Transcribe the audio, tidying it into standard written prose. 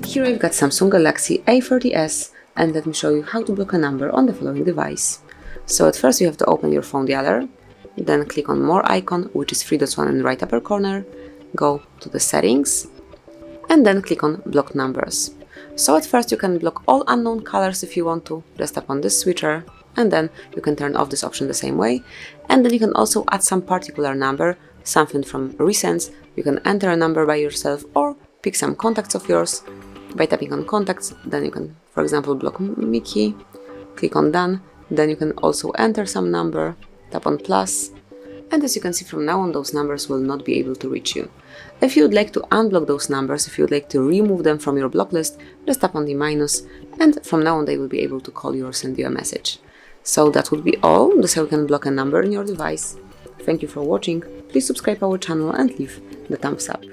Here I've got Samsung Galaxy A30s, and let me show you how to block a number on the following device. So at first you have to open your phone dialer, then click on More icon, which is 3 dots one in the right upper corner, go to the settings, and then click on Block Numbers. So at first you can block all unknown colors if you want to, just tap on this switcher, and then you can turn off this option the same way. And then you can also add some particular number, something from recents. You can enter a number by yourself or pick some contacts of yours. By tapping on contacts, then you can, for example, block Mickey, click on Done, then you can also enter some number, tap on plus, and as you can see from now on, those numbers will not be able to reach you. If you would like to unblock those numbers, if you would like to remove them from your block list, just tap on the minus, and from now on they will be able to call you or send you a message. So that would be all. This is how you can block a number in your device. Thank you for watching, please subscribe our channel and leave the thumbs up.